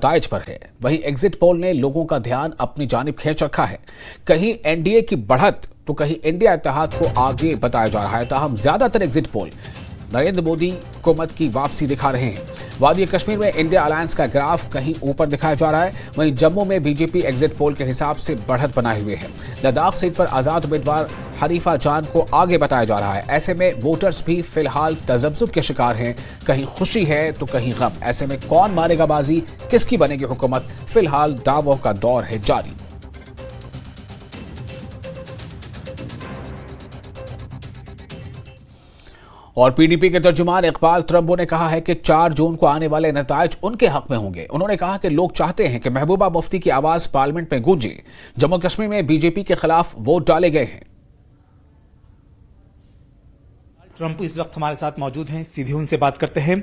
नताइज पर है। वहीं एग्जिट पोल ने लोगों का ध्यान अपनी जानिब खींच रखा है। कहीं एनडीए की बढ़त तो कहीं इंडिया इत्तेहाद को आगे बताया जा रहा है। ताहम ज्यादातर एग्जिट पोल नरेंद्र मोदी हुकूमत की वापसी दिखा रहे हैं। वादी कश्मीर में इंडिया अलायंस का ग्राफ कहीं ऊपर दिखाया जा रहा है। वहीं जम्मू में बीजेपी एग्जिट पोल के हिसाब से बढ़त बनाए हुए है। लद्दाख सीट पर आजाद उम्मीदवार हरीफा जान को आगे बताया जा रहा है। ऐसे में वोटर्स भी फिलहाल तजब्जुब के शिकार हैं। कहीं खुशी है तो कहीं गम। ऐसे में कौन मारेगा बाजी, किसकी बनेगी हुकूमत, फिलहाल दावों का दौर है जारी। और पीडीपी के तर्जुमान इकबाल त्रंबो ने कहा है कि 4 जून को आने वाले नताइज उनके हक में होंगे। उन्होंने कहा कि लोग चाहते हैं कि महबूबा मुफ्ती की आवाज पार्लियामेंट में गूंजे। जम्मू कश्मीर में बीजेपी के खिलाफ वोट डाले गए हैं। ट्रंप इस वक्त हमारे साथ मौजूद हैं, सीधे उनसे बात करते हैं।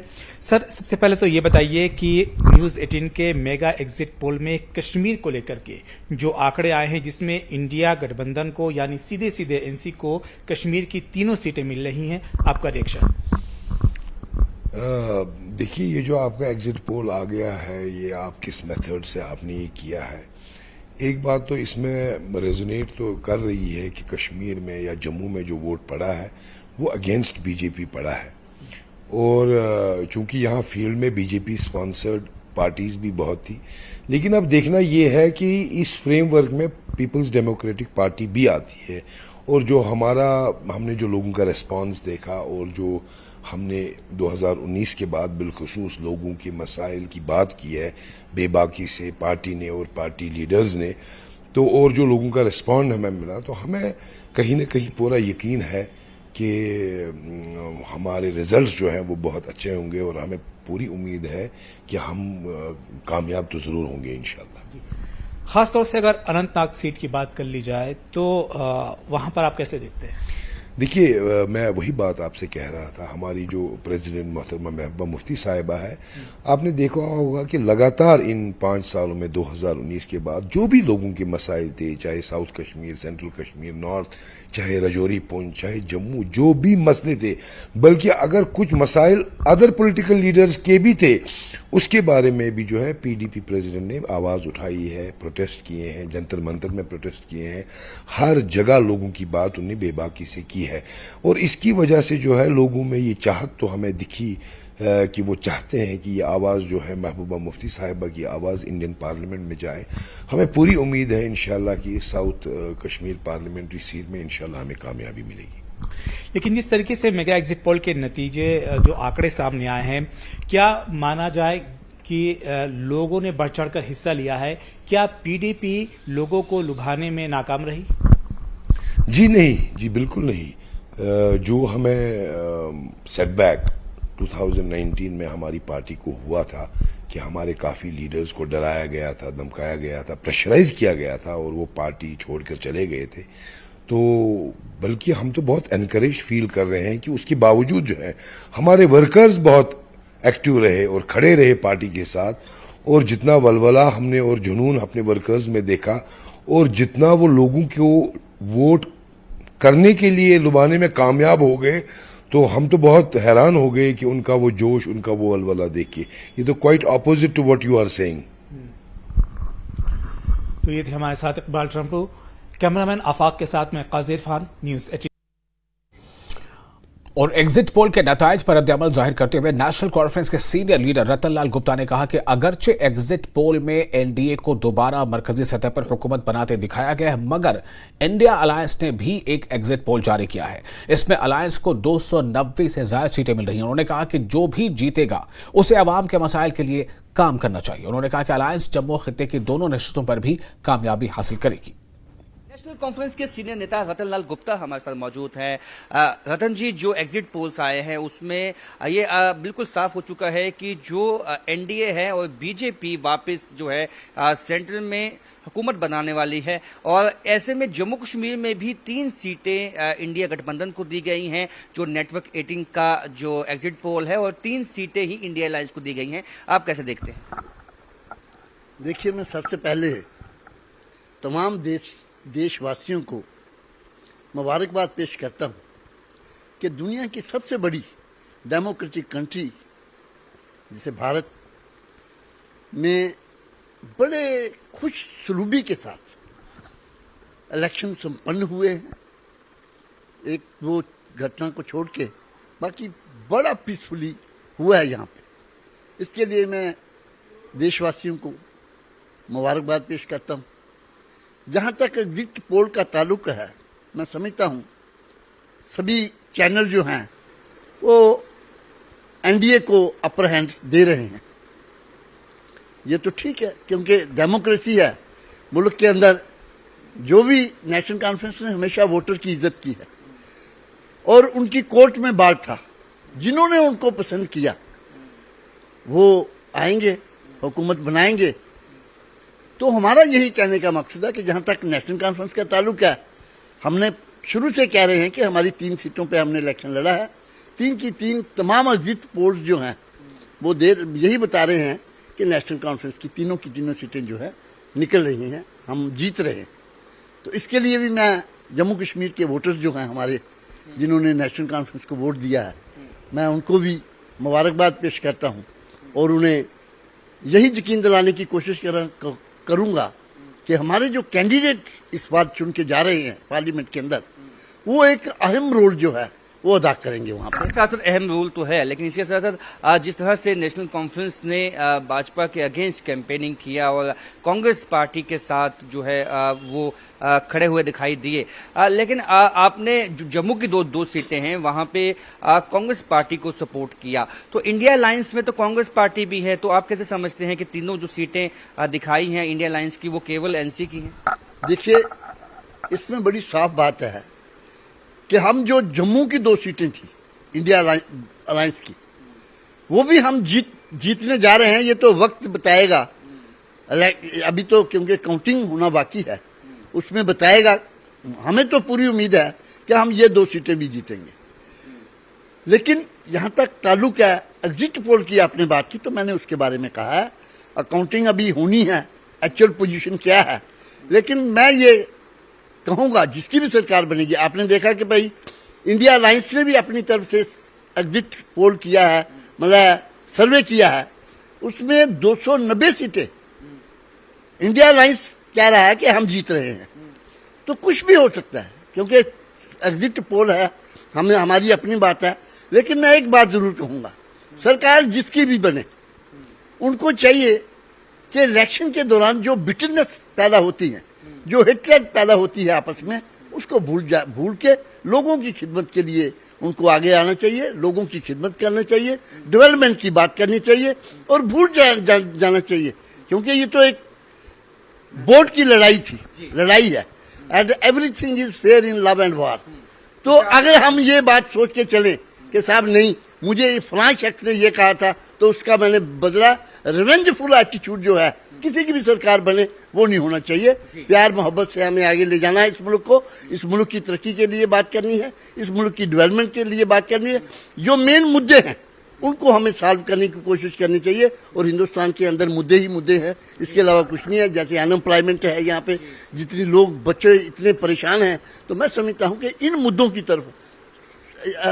सर, सबसे पहले तो ये बताइए कि न्यूज 18 के मेगा एग्जिट पोल में कश्मीर को लेकर के जो आंकड़े आए हैं, जिसमें इंडिया गठबंधन को यानी सीधे सीधे एनसी को कश्मीर की 3 सीटें मिल रही हैं, आपका रिएक्शन? देखिए, ये जो आपका एग्जिट पोल आ गया है, ये आप किस मेथड से आपने ये किया है। एक बात तो इसमें रेजोनेट तो कर रही है कि कश्मीर में या जम्मू में जो वोट पड़ा है वो अगेंस्ट बीजेपी पड़ा है। और चूंकि यहाँ फील्ड में बीजेपी स्पॉन्सर्ड पार्टीज भी बहुत थी, लेकिन अब देखना ये है कि इस फ्रेमवर्क में पीपल्स डेमोक्रेटिक पार्टी भी आती है। और जो हमने जो लोगों का रिस्पांस देखा और जो हमने 2019 के बाद बिलखुसूस लोगों के मसाइल की बात की है बेबाकी से पार्टी ने और पार्टी लीडर्स ने, तो और जो लोगों का रिस्पॉन्ड हमें मिला, तो हमें कहीं ना कहीं पूरा यकीन है कि हमारे रिजल्ट्स जो हैं वो बहुत अच्छे होंगे और हमें पूरी उम्मीद है कि हम कामयाब तो जरूर होंगे इंशाल्लाह। खासतौर से अगर अनंतनाग सीट की बात कर ली जाए तो वहां पर आप कैसे देखते हैं? देखिए, मैं वही बात आपसे कह रहा था। हमारी जो प्रेसिडेंट मोहतरमा महबूबा मुफ्ती साहिबा है, आपने देखा होगा कि लगातार इन 5 सालों में 2019 के बाद जो भी लोगों के मसाइल थे, चाहे south Kashmir, central Kashmir, north, चाहे रजौरी पुंछ, चाहे जम्मू, जो भी मसले थे, बल्कि अगर कुछ मसाइल अदर पॉलिटिकल लीडर्स के भी थे, उसके बारे में भी जो है पीडीपी प्रेसिडेंट ने आवाज उठाई है, प्रोटेस्ट किए हैं, जंतर मंतर में प्रोटेस्ट किए हैं। हर जगह लोगों की बात उन्हें बेबाकी से की है। और इसकी वजह से जो है लोगों में ये चाहत तो हमें दिखी कि वो चाहते हैं कि ये आवाज़ जो है महबूबा मुफ्ती साहिबा की आवाज़ इंडियन पार्लियामेंट में जाए। हमें पूरी उम्मीद है इंशाल्लाह कि साउथ कश्मीर पार्लियामेंट्री सीट में इंशाल्लाह हमें कामयाबी मिलेगी। लेकिन जिस तरीके से मेगा एग्जिट पोल के नतीजे जो आंकड़े सामने आए हैं, क्या माना जाए कि लोगों ने बढ़ चढ़कर हिस्सा लिया है? क्या पीडीपी लोगों को लुभाने में नाकाम रही? जी नहीं, जी बिल्कुल नहीं। जो हमें सेटबैक 2019 में हमारी पार्टी को हुआ था कि हमारे काफ़ी लीडर्स को डराया गया था, धमकाया गया था, प्रेशराइज किया गया था और वो पार्टी छोड़कर चले गए थे, तो बल्कि हम तो बहुत एनकरेज फील कर रहे हैं कि उसके बावजूद जो है हमारे वर्कर्स बहुत एक्टिव रहे और खड़े रहे पार्टी के साथ। और जितना वलवला हमने और जुनून अपने वर्कर्स में देखा और जितना वो लोगों को वोट करने के लिए लुभाने में कामयाब हो गए, तो हम तो बहुत हैरान हो गए कि उनका वो जोश, उनका वो वलवला देख के। ये तो quite opposite to what you are saying. तो ये थे हमारे साथ इकबाल ट्रंपो। कैमरामैन आफाक के साथ में काजी इरफान, न्यूज 18। और एग्जिट पोल के नताइज पर रद्द-ए-अमल जाहिर करते हुए नेशनल कॉन्फ्रेंस के सीनियर लीडर रतन लाल गुप्ता ने कहा कि अगरचे एग्जिट पोल में एनडीए को दोबारा मरकजी सतह पर हुकूमत बनाते दिखाया गया है, मगर इंडिया अलायंस ने भी एक एग्जिट पोल जारी किया है। इसमें अलायंस को 290 से ज्यादा सीटें मिल रही हैं। उन्होंने कहा कि जो भी जीतेगा उसे अवाम के मसाइल के लिए काम करना चाहिए। उन्होंने कहा कि अलायंस जम्मू खित्ते की दोनों नशस्तों पर भी कामयाबी हासिल करेगी। नेशनल कॉन्फ्रेंस के सीनियर नेता रतन लाल गुप्ता हमारे साथ मौजूद हैं। रतन जी, जो एग्जिट पोल्स आए हैं उसमें ये बिल्कुल साफ हो चुका है कि जो एनडीए है और बीजेपी वापस जो है सेंट्रल में हुकूमत बनाने वाली है। और ऐसे में जम्मू कश्मीर में भी 3 सीटें इंडिया गठबंधन को दी गई हैं, जो नेटवर्क 18 का जो एग्जिट पोल है, और 3 सीटें ही इंडिया अलायंस को दी गई हैं। आप कैसे देखते हैं? देखिए, मैं सबसे पहले तमाम देशवासियों को मुबारकबाद पेश करता हूँ कि दुनिया की सबसे बड़ी डेमोक्रेटिक कंट्री जिसे भारत में बड़े खुश सलूबी के साथ इलेक्शन संपन्न हुए हैं। एक वो घटना को छोड़ के बाकी बड़ा पीसफुली हुआ है यहाँ पे। इसके लिए मैं देशवासियों को मुबारकबाद पेश करता हूँ। जहाँ तक एग्जिट पोल का ताल्लुक है, मैं समझता हूँ सभी चैनल जो हैं वो एनडीए को अपर हैंड दे रहे हैं। ये तो ठीक है, क्योंकि डेमोक्रेसी है मुल्क के अंदर। जो भी नेशनल कॉन्फ्रेंस ने हमेशा वोटर की इज्जत की है और उनकी कोर्ट में बात था। जिन्होंने उनको पसंद किया वो आएंगे, हुकूमत बनाएंगे। तो हमारा यही कहने का मकसद है कि जहां तक नेशनल कॉन्फ्रेंस का ताल्लुक है, हमने शुरू से कह रहे हैं कि हमारी 3 सीटों पे हमने इलेक्शन लड़ा है। 3 की 3 तमाम एग्जिट पोल्स जो हैं वो यही बता रहे हैं कि नेशनल कॉन्फ्रेंस की तीनों सीटें जो है निकल रही हैं, हम जीत रहे हैं। तो इसके लिए भी मैं जम्मू कश्मीर के वोटर्स जो हैं हमारे, जिन्होंने नेशनल कॉन्फ्रेंस को वोट दिया है, मैं उनको भी मुबारकबाद पेश करता हूं और उन्हें यही यकीन दिलाने की कोशिश करूंगा कि हमारे जो कैंडिडेट इस बार चुन के जा रहे हैं पार्लियामेंट के अंदर, वो एक अहम रोल जो है वो अदा करेंगे वहां पर। साथ साथ अहम रोल तो है, लेकिन इसके साथ साथ जिस तरह से नेशनल कॉन्फ्रेंस ने भाजपा के अगेंस्ट कैंपेनिंग किया और कांग्रेस पार्टी के साथ जो है वो खड़े हुए दिखाई दिए, लेकिन आपने जम्मू की दो सीटें हैं वहां पे कांग्रेस पार्टी को सपोर्ट किया। तो इंडिया अलायंस में तो कांग्रेस पार्टी भी है, तो आप कैसे समझते हैं कि तीनों जो सीटें दिखाई हैं इंडिया अलायंस की वो केवल एनसी की हैं? देखिए, इसमें बड़ी साफ बात है कि हम जो जम्मू की 2 सीटें थी इंडिया अलायंस की, वो भी हम जीतने जा रहे हैं। ये तो वक्त बताएगा, अभी तो क्योंकि काउंटिंग होना बाकी है, उसमें बताएगा। हमें तो पूरी उम्मीद है कि हम ये 2 सीटें भी जीतेंगे। लेकिन यहां तक ताल्लुक है एग्जिट पोल की, आपने बात की तो मैंने उसके बारे में कहा है। अकाउंटिंग अभी होनी है, एक्चुअल पोजीशन क्या है। लेकिन मैं ये कहूंगा जिसकी भी सरकार बनेगी, आपने देखा कि भाई इंडिया अलायंस ने भी अपनी तरफ से एग्जिट पोल किया है, मतलब सर्वे किया है, उसमें 290 सीटें इंडिया अलायंस कह रहा है कि हम जीत रहे हैं। तो कुछ भी हो सकता है, क्योंकि एग्जिट पोल है, हमारी अपनी बात है। लेकिन मैं एक बात जरूर कहूंगा, सरकार जिसकी भी बने, उनको चाहिए कि इलेक्शन के दौरान जो बिटरनेस पैदा होती है, जो हेट्रेड पैदा होती है आपस में, उसको भूल के लोगों की खिदमत के लिए उनको आगे आना चाहिए, लोगों की खिदमत करना चाहिए, डेवलपमेंट की बात करनी चाहिए और भूल जाना चाहिए। क्योंकि ये तो एक वोट की लड़ाई है, and everything is fair in love and war. तो अगर हम ये बात सोच के चले कि साहब नहीं, मुझे फलां शख्स ने ये कहा था तो उसका मैंने बदला, रिवेंजफुल एटीट्यूड जो है किसी की भी सरकार बने वो नहीं होना चाहिए। प्यार मोहब्बत से हमें आगे ले जाना है इस मुल्क को। इस मुल्क की तरक्की के लिए बात करनी है, इस मुल्क की डेवलपमेंट के लिए बात करनी है। जो मेन मुद्दे हैं उनको हमें सॉल्व करने की कोशिश करनी चाहिए। और हिंदुस्तान के अंदर मुद्दे ही मुद्दे हैं, इसके अलावा कुछ नहीं है। जैसे अनएम्प्लॉयमेंट है, यहाँ पे जितने लोग बच्चे इतने परेशान हैं, तो मैं समझता हूँ कि इन मुद्दों की तरफ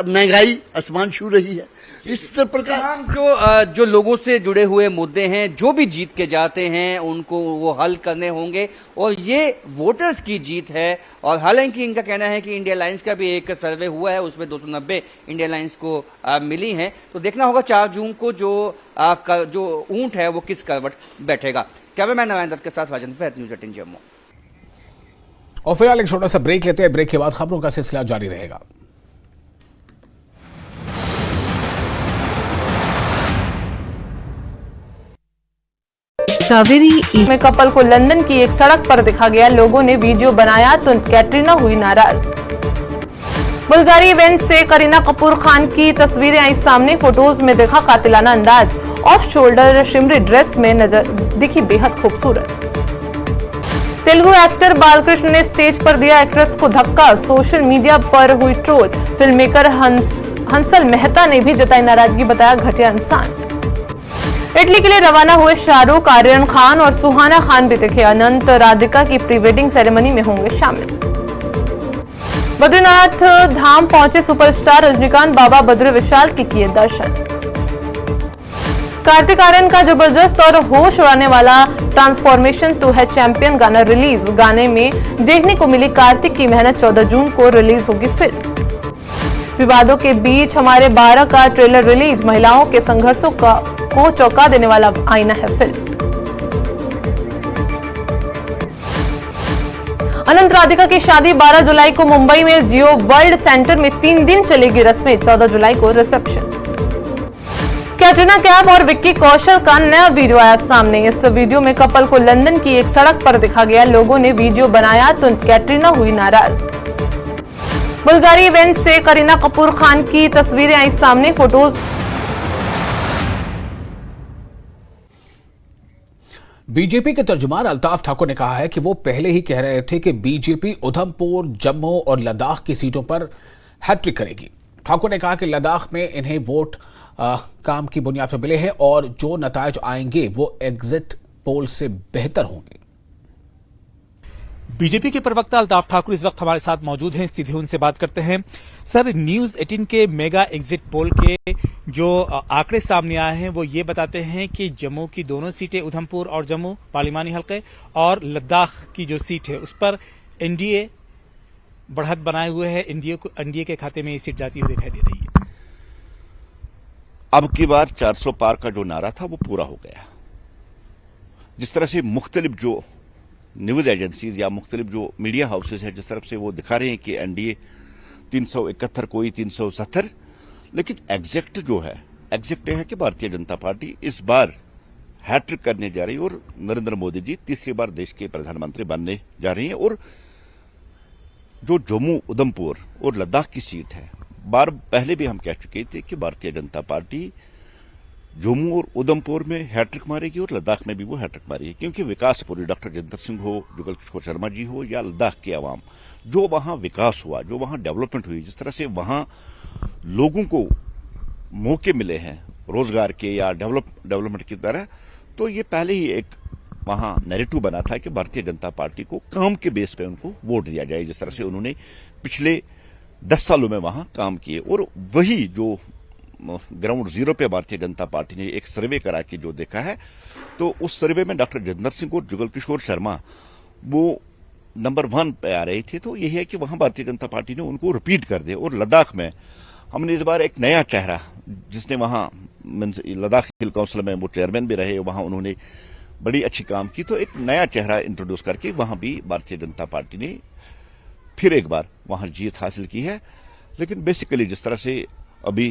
महंगाई आसमान छू रही है। इस प्रकार जो लोगों से जुड़े हुए मुद्दे हैं, जो भी जीत के जाते हैं उनको वो हल करने होंगे और ये वोटर्स की जीत है। और हालांकि इनका कहना है कि इंडिया अलायंस का भी एक सर्वे हुआ है, उसमें 290 इंडिया अलायंस को मिली हैं। तो देखना होगा 4 जून को जो ऊंट है वो किस करवट बैठेगा। कैमरामैन नवाइन दत्त के साथ राजन फैद, न्यूज़ 18 जम्मू। और फिलहाल एक छोटा सा ब्रेक लेते हैं। ब्रेक के बाद खबरों का सिलसिला जारी रहेगा। कावेरी में कपल को लंदन की एक सड़क पर दिखा गया। लोगों ने वीडियो बनाया तो कैटरीना हुई नाराज। बुल्गारी इवेंट से करीना कपूर खान की तस्वीरें आई सामने। फोटोज में देखा कातिलाना अंदाज। ऑफ शोल्डर शिमरी ड्रेस में नजर दिखी बेहद खूबसूरत। तेलुगु एक्टर बालकृष्ण ने स्टेज पर दिया एक्ट्रेस को धक्का। सोशल मीडिया पर हुई troll. Film maker Hansal Mehta ने भी जताई नाराजगी, बताया घटिया इंसान। इटली के लिए रवाना हुए शाहरुख, आर्यन खान और सुहाना खान भी दिखे। अनंत राधिका की प्री वेडिंग सेरेमनी में होंगे शामिल। बद्रीनाथ धाम पहुंचे सुपरस्टार रजनीकांत। बाबा बद्री विशाल के किए दर्शन। कार्तिक आर्यन का जबरदस्त और होश उड़ाने वाला ट्रांसफॉर्मेशन तू है चैंपियन गाना रिलीज। गाने में देखने को मिली कार्तिक की मेहनत। 14 जून को रिलीज होगी फिल्म। विवादों के बीच हमारे 12 का ट्रेलर रिलीज। महिलाओं के संघर्षों को चौंका देने वाला आईना है फिल्म। अनंत राधिका की शादी 12 जुलाई को मुंबई में जियो वर्ल्ड सेंटर में 3 दिन चलेगी रस्में। 14 जुलाई को रिसेप्शन। कैटरीना कैफ और विक्की कौशल का नया वीडियो आया सामने। इस वीडियो में कपल को लंदन की एक सड़क पर दिखा गया। लोगों ने वीडियो बनाया तो कैटरीना हुई नाराज। बुल्गारी इवेंट से करीना कपूर खान की तस्वीरें आई सामने। फोटोज बीजेपी के तर्जुमान अल्ताफ ठाकुर ने कहा है कि वो पहले ही कह रहे थे कि बीजेपी उधमपुर, जम्मू और लद्दाख की सीटों पर हैट्रिक करेगी। ठाकुर ने कहा कि लद्दाख में इन्हें वोट काम की बुनियाद पर मिले हैं और जो नतायज आएंगे वो एग्जिट पोल से बेहतर होंगे। बीजेपी के प्रवक्ता अल्ताफ ठाकुर इस वक्त हमारे साथ मौजूद हैं, सीधे उनसे बात करते हैं। सर, न्यूज 18 के मेगा एग्जिट पोल के जो आंकड़े सामने आए हैं वो ये बताते हैं कि जम्मू की दोनों सीटें, उधमपुर और जम्मू पार्लिमानी हल्के, और लद्दाख की जो सीट है उस पर एनडीए बढ़त बनाए हुए है। एनडीए के खाते में ये सीट जाती हुई दिखाई दे रही है। अब की बार 400 पार का जो नारा था वो पूरा हो गया। जिस तरह से मुख्तलिफ जो न्यूज एजेंसीज या मुख्तलिफ जो मीडिया हाउसेज है जिस तरफ से वो दिखा रहे हैं कि एनडीए 371, कोई 370, लेकिन एग्जैक्ट जो है एग्जैक्ट है कि भारतीय जनता पार्टी इस बार हैट्रिक करने जा रही है और नरेंद्र मोदी जी तीसरी बार देश के प्रधानमंत्री बनने जा रही हैं। और जो जम्मू, उधमपुर और लद्दाख की सीट है, बार पहले भी हम कह चुके थे कि भारतीय जनता पार्टी जम्मू और उधमपुर में हैट्रिक मारेगी और लद्दाख में भी वो हैट्रिक मारेगी, क्योंकि विकास पूरी डॉक्टर जितेंद्र सिंह हो, जुगल किशोर शर्मा जी हो या लद्दाख की आवाम, जो वहां विकास हुआ, जो वहां डेवलपमेंट हुई, जिस तरह से वहां लोगों को मौके मिले हैं रोजगार के या डेवलपमेंट की तरह, तो ये पहले ही एक वहां नैरेटिव बना था कि भारतीय जनता पार्टी को काम के बेस पे उनको वोट दिया जाए, जिस तरह से उन्होंने पिछले 10 सालों में वहां काम किए। और वही जो ग्राउंड जीरो पे भारतीय जनता पार्टी ने एक सर्वे करा के जो देखा है, तो उस सर्वे में डॉक्टर जितेंद्र सिंह और जुगल किशोर शर्मा वो नंबर 1 पे आ रहे थे। तो यही है कि वहां भारतीय जनता पार्टी ने उनको रिपीट कर दिया। और लद्दाख में हमने इस बार एक नया चेहरा, जिसने वहां लद्दाख हिल काउंसिल में वो चेयरमैन भी रहे, वहां उन्होंने बड़ी अच्छी काम की, तो एक नया चेहरा इंट्रोड्यूस करके वहां भी भारतीय जनता पार्टी ने फिर एक बार वहां जीत हासिल की है। लेकिन बेसिकली जिस तरह से अभी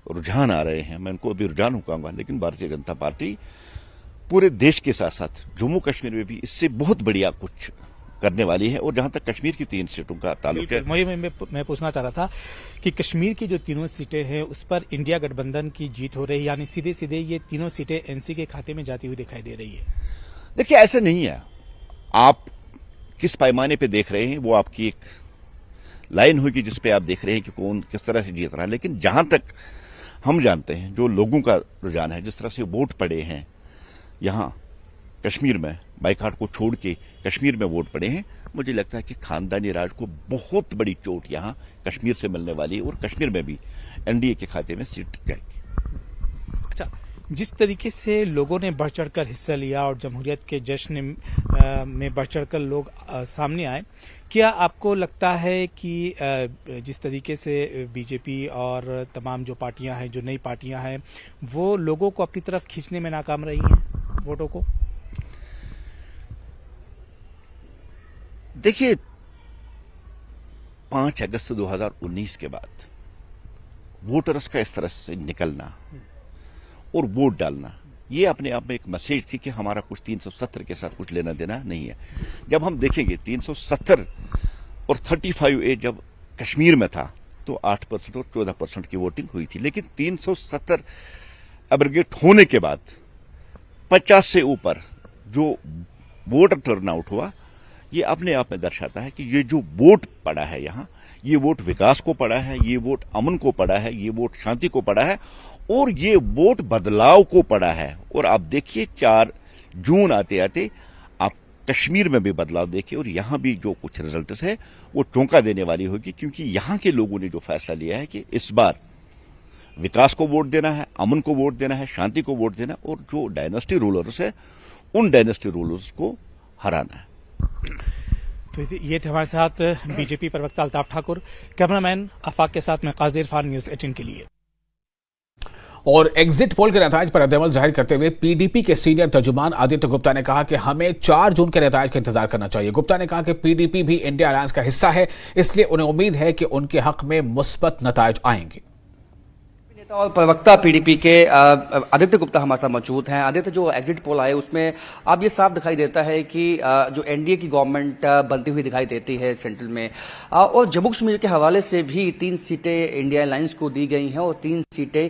रुझान आ रहे हैं, मैं इनको अभी रुझान कहूंगा, लेकिन भारतीय जनता पार्टी पूरे देश के साथ साथ जम्मू कश्मीर में भी इससे बहुत बढ़िया कुछ करने वाली है। और जहां तक कश्मीर की 3 सीटों का ताल्लुक है, मैं पूछना चाह रहा था कि कश्मीर की जो तीनों सीटें हैं उस पर इंडिया गठबंधन की जीत हो रही है, यानी सीधे सीधे ये तीनों सीटें एनसी के खाते में जाती हुई दिखाई दे रही है। देखिए, ऐसा नहीं है। आप किस पैमाने पे देख रहे हैं वो आपकी एक लाइन होगी जिस पे आप देख रहे हैं कि कौन किस तरह से जीत रहा है। लेकिन जहां तक हम जानते हैं, जो लोगों का रुझान है, जिस तरह से वोट पड़े हैं यहां कश्मीर में, बाइकाट को छोड़ के कश्मीर में वोट पड़े हैं, मुझे लगता है कि खानदानी राज को बहुत बड़ी चोट यहां कश्मीर से मिलने वाली है और कश्मीर में भी एनडीए के खाते में सीट जाएगी। अच्छा, जिस तरीके से लोगों ने बढ़ चढ़कर हिस्सा लिया और जमहूरियत के जश्न में बढ़ चढ़कर लोग सामने आए, क्या आपको लगता है कि जिस तरीके से बीजेपी और तमाम जो पार्टियां हैं, जो नई पार्टियां हैं, वो लोगों को अपनी तरफ खींचने में नाकाम रही हैं वोटों को? देखिए, 5 अगस्त 2019 के बाद वोटर्स का इस तरह से निकलना और वोट डालना, ये अपने आप में एक मैसेज थी कि हमारा कुछ 370 के साथ कुछ लेना देना नहीं है। जब हम देखेंगे 370 और 35A जब कश्मीर में था तो 8% और 14% की वोटिंग हुई थी, लेकिन 370 एब्रिगेट होने के बाद 50 से ऊपर जो वोटर टर्नआउट हुआ, ये अपने आप में दर्शाता है कि ये जो वोट पड़ा है यहां, ये वोट विकास को पड़ा है, ये वोट अमन को पड़ा है, ये वोट शांति को पड़ा है और ये वोट बदलाव को पड़ा है। और आप देखिए 4 जून आते आते आप कश्मीर में भी बदलाव देखिए और यहां भी जो कुछ रिजल्ट्स है वो चौंका देने वाली होगी, क्योंकि यहां के लोगों ने जो फैसला लिया है कि इस बार विकास को वोट देना है, अमन को वोट देना है, शांति को वोट देना है और जो डायनेस्टी रूलर्स है उन डायनेस्टी रूलर्स को हराना है। तो ये थे हमारे साथ बीजेपी प्रवक्ता अल्ताफ ठाकुर। कैमरामैन आफाक के साथ मैं काजी इरफान, न्यूज़ 18 के लिए। और एग्जिट पोल के नतीजे पर रद्दअमल जाहिर करते हुए पीडीपी के सीनियर तर्जुमान आदित्य गुप्ता ने कहा कि हमें 4 जून के नतीजे का इंतजार करना चाहिए। गुप्ता ने कहा कि पीडीपी भी इंडिया अलायंस का हिस्सा है, इसलिए उन्हें उम्मीद है कि उनके हक में मुस्बत नतीजे आएंगे। नेता और प्रवक्ता पीडीपी के आदित्य गुप्ता हमारे साथ मौजूद हैं। आदित्य, जो एग्जिट पोल आए उसमें अब ये साफ दिखाई देता है कि जो एनडीए की गवर्नमेंट बनती हुई दिखाई देती है सेंट्रल में, और जम्मू कश्मीर के हवाले से भी 3 सीटें इंडिया अलायंस को दी गई हैं और 3 सीटें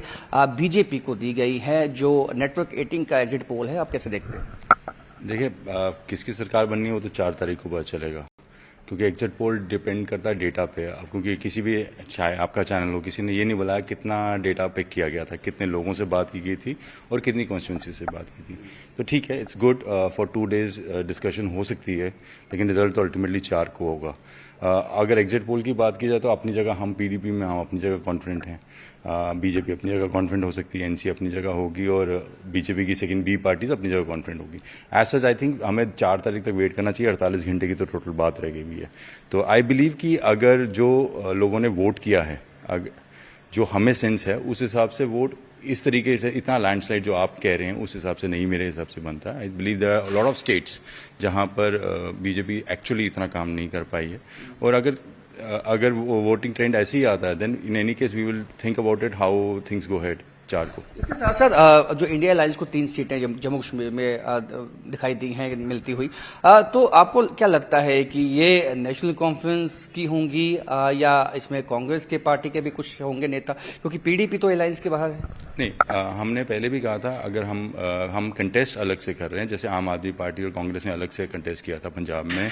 बीजेपी को दी गई हैं। जो नेटवर्क 18 का एग्जिट पोल है, आप कैसे देखते हैं? देखिए, किसकी सरकार बननी है वो तो 4 तारीख को पता चलेगा, क्योंकि एग्जिट पोल डिपेंड करता है डेटा पे। क्योंकि किसी भी, चाहे आपका चैनल हो, किसी ने ये नहीं बताया कितना डेटा पिक किया गया था, कितने लोगों से बात की गई थी और कितनी कॉन्स्टिट्यूंसी से बात की थी। तो ठीक है, it's good for 2 days discussion हो सकती है, लेकिन रिजल्ट तो अल्टीमेटली 4 को होगा। अगर एग्जिट पोल की बात की जाए तो अपनी जगह हम पीडीपी में हम अपनी जगह कॉन्फिडेंट हैं, बीजेपी अपनी जगह कॉन्फिडेंट हो सकती है, एनसी अपनी जगह होगी और बीजेपी की सेकंड बी पार्टीज अपनी जगह कॉन्फिडेंट होगी। एज सच आई थिंक हमें 4 तारीख तक वेट करना चाहिए। 48 घंटे की तो टोटल बात रह गई हुई है। तो आई बिलीव कि अगर जो लोगों ने वोट किया है, जो हमें सेंस है, उस हिसाब से वोट इस तरीके से इतना लैंडस्लाइड जो आप कह रहे हैं उस हिसाब से नहीं मेरे हिसाब से बनता है। I believe there are lot of states जहां पर बीजेपी एक्चुअली इतना काम नहीं कर पाई है। और अगर वो वोटिंग ट्रेंड ऐसे ही आता है, then in any case we will think about it how things go ahead 4 को। इसके साथ साथ जो इंडिया अलायंस को 3 सीटें जम्मू कश्मीर में दिखाई दी हैं मिलती हुई, तो आपको क्या लगता है कि ये नेशनल कॉन्फ्रेंस की होंगी या इसमें कांग्रेस के पार्टी के भी कुछ होंगे नेता, क्योंकि पीडीपी तो अलायंस के बाहर है? नहीं, हमने पहले भी कहा था, अगर हम कंटेस्ट अलग से कर रहे हैं, जैसे आम आदमी पार्टी और कांग्रेस ने अलग से कंटेस्ट किया था पंजाब में,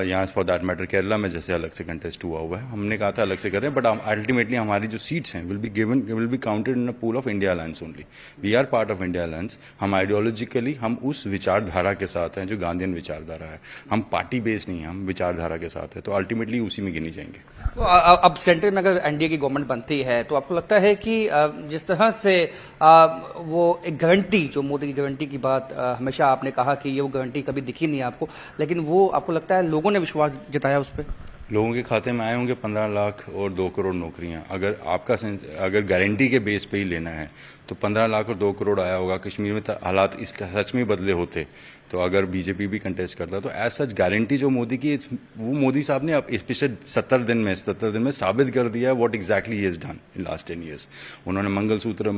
यहाँ फॉर दैट मैटर केरला में जैसे अलग से कंटेस्ट हुआ है, हमने कहा था अलग से कर रहे हैं, बट अल्टीमेटली हमारी जो सीट्स हैं will be counted in a pool of India alliance only. We are part of India alliance. हम आइडियोलॉजिकली हम उस विचारधारा के साथ हैं जो गांधीयन विचारधारा है। हम पार्टी बेस नहीं है, हम विचारधारा के साथ है, तो अल्टीमेटली उसी में गिनी जाएंगे। तो अब सेंटर में अगर एनडीए की गवर्नमेंट बनती है तो आपको लगता है कि जिस तरह से वो एक गारंटी, जो मोदी की गारंटी की बात हमेशा आपने कहा कि ये वो गारंटी कभी दिखी नहीं आपको, लेकिन वो आपको लगता है लोगों ने विश्वास जताया उस पर? लोगों के खाते में आए होंगे 15 लाख और 2 करोड़ नौकरियां। अगर गारंटी के बेस पे ही लेना है तो 15 लाख और 2 करोड़ आया होगा। कश्मीर में हालात इस सच में बदले होते तो अगर बीजेपी भी कंटेस्ट करता तो एज सच गारंटी जो मोदी की, वो मोदी साहब ने पिछले 70 दिन में साबित कर दिया है what exactly he has done in last 10 years। उन्होंने मंगलसूत्र,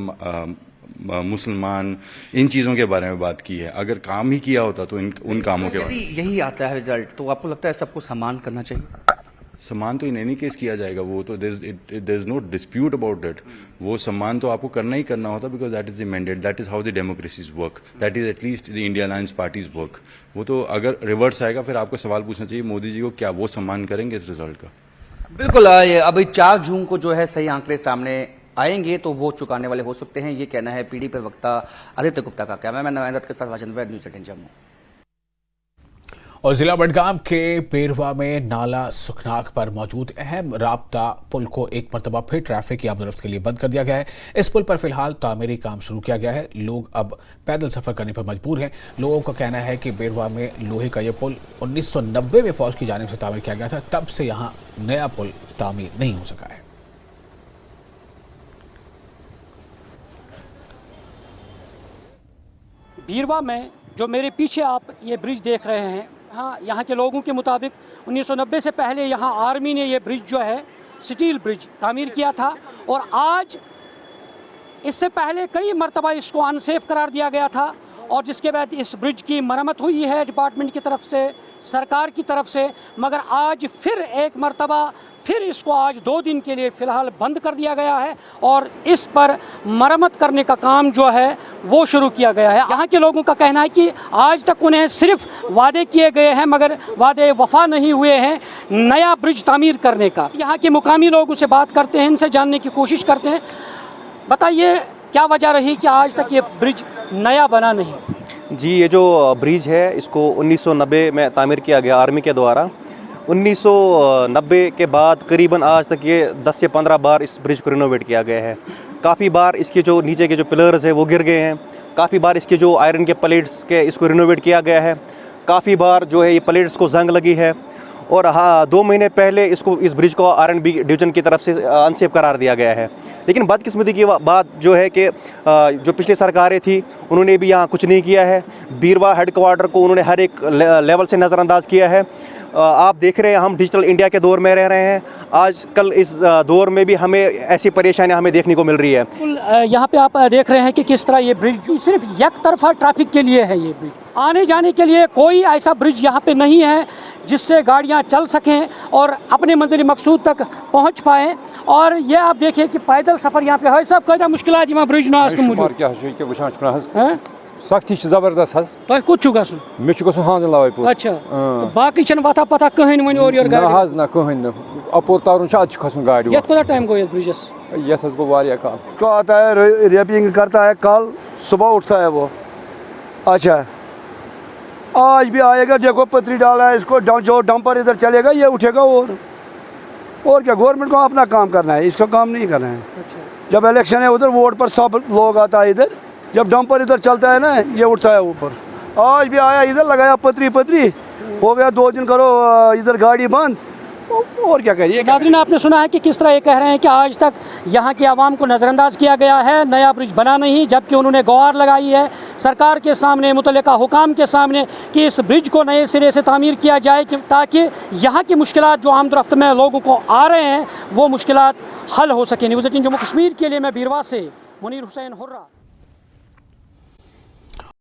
मुसलमान, इन चीजों के बारे में बात की है। अगर काम ही किया होता तो उन कामों के बारे में यही आता है रिजल्ट, तो आपको लगता है सबको सम्मान करना चाहिए? सम्मान तो इन एनी केस किया जाएगा, वो तो there is no dispute about that. वो सम्मान तो आपको करना ही करना होता, because that is the mandate, that is how the democracies work, that is at least the India alliance parties work. वो तो अगर रिवर्स आएगा फिर आपको सवाल पूछना चाहिए मोदी जी को, क्या वो सम्मान करेंगे इस रिजल्ट का? बिल्कुल। अभी 4 जून को जो है सही आंकड़े सामने आएंगे तो वोट चुकाने वाले हो सकते हैं, ये कहना है पीडी प्रवक्ता आदित्य गुप्ता का। कैमरामैन नवाइन दत्त के साथ राजेंद्र, न्यूज़ 18 जम्मू। और जिला बडगाम के पेरवा में नाला सुखनाग पर मौजूद अहम राब्ता पुल को एक मरतबा फिर ट्रैफिक की आमदोरफ्त के लिए बंद कर दिया गया है। इस पुल पर फिलहाल तामीरी काम शुरू किया गया है। लोग अब पैदल सफर करने पर मजबूर हैं। लोगों का कहना है कि पेरवा में लोहे का यह पुल 1990 में फौज की जानिब से तामीर किया गया था, तब से यहाँ नया पुल तामीर नहीं हो सका है। बीरवा में जो मेरे पीछे आप ये ब्रिज देख रहे हैं, हाँ, यहाँ के लोगों के मुताबिक 1990 से पहले यहाँ आर्मी ने ये ब्रिज जो है स्टील ब्रिज तामीर किया था, और आज इससे पहले कई मरतबा इसको अनसेफ करार दिया गया था, और जिसके बाद इस ब्रिज की मरम्मत हुई है डिपार्टमेंट की तरफ से, सरकार की तरफ से, मगर आज फिर एक मरतबा फिर इसको आज 2 दिन के लिए फ़िलहाल बंद कर दिया गया है, और इस पर मरम्मत करने का काम जो है वो शुरू किया गया है। यहाँ के लोगों का कहना है कि आज तक उन्हें सिर्फ वादे किए गए हैं मगर वादे वफा नहीं हुए हैं नया ब्रिज तामीर करने का। यहाँ के मुकामी लोगों से बात करते हैं, इनसे जानने की कोशिश करते हैं। बताइए क्या वजह रही कि आज तक ये ब्रिज नया बना नहीं? जी, ये जो ब्रिज है इसको 1990 में तामीर किया गया आर्मी के द्वारा। 1990 के बाद करीबन आज तक ये 10 से 15 बार इस ब्रिज को रिनोवेट किया गया है। काफ़ी बार इसके जो नीचे के जो पिलर्स है वो गिर गए हैं, काफ़ी बार इसके जो आयरन के प्लेट्स के इसको रिनोवेट किया गया है, काफ़ी बार जो है ये प्लेट्स को जंग लगी है। और हाँ, 2 महीने पहले इस ब्रिज को R&B डिवीज़न की तरफ से अनसेफ करार दिया गया है। लेकिन बदकिस्मती की बात जो है कि जो पिछली सरकारें थी उन्होंने भी यहाँ कुछ नहीं किया है। बीरवा हेडक्वार्टर को उन्होंने हर एक लेवल से नज़रअंदाज किया है। आप देख रहे हैं हम डिजिटल इंडिया के दौर में रह रहे हैं। आजकल इस दौर में भी हमें ऐसी परेशानियां हमें देखने को मिल रही है। यहाँ पे आप देख रहे हैं कि किस तरह ये ब्रिज सिर्फ एक तरफा ट्रैफिक के लिए है। ये ब्रिज आने जाने के लिए कोई ऐसा ब्रिज यहाँ पे नहीं है जिससे गाड़ियाँ चल सकें और अपने मंजिल मकसूद तक पहुँच पाएँ। और ये आप देखिए कि पैदल सफ़र यहाँ पे है सब कदा मुश्किलात यहाँ ब्रिज ना सख्ती जबरदस्त हज तुम कुछ गसन मे गसन हाजन लवाईपुर। अच्छा बाकी छन वथा पता कहीं वन और गाड़ी ना हज ना कहीं अपोर तारुन आज खसन गाड़ी ये कोता टाइम गो ये ब्रिजस ये हज गो वारिया काल तो आता है रैपिंग करता है, कल सुबह उठता है वो। अच्छा आज भी आएगा, देखो पतरी डाला है इसको, जो डंपर इधर चलेगा ये उठेगा। और क्या गवर्नमेंट को अपना काम करना है, इसका काम नहीं करना है। अच्छा जब इलेक्शन है उधर वोट पर सब लोग आता है, इधर जब डंपर इधर चलता है ना ये उठता है ऊपर। आज भी आया इधर लगाया पतरी हो गया 2 दिन करो इधर गाड़ी बंद। और क्या करिए। नाज़रीन आपने सुना है कि किस तरह ये कह रहे हैं कि आज तक यहाँ के आवाम को नज़रअंदाज किया गया है, नया ब्रिज बना नहीं, जबकि उन्होंने गुहार लगाई है सरकार के सामने, मुतल्लिका हुकाम के सामने कि इस ब्रिज को नए सिरे से तामीर किया जाए ताकि यहाँ की मुश्किलात जो आमदरफ्त में लोगों को आ रहे हैं वो मुश्किलात हल हो सके। न्यूज़ 18 जम्मू कश्मीर के लिए मैं बीरवा से मुनीर हुसैन हुर्रा।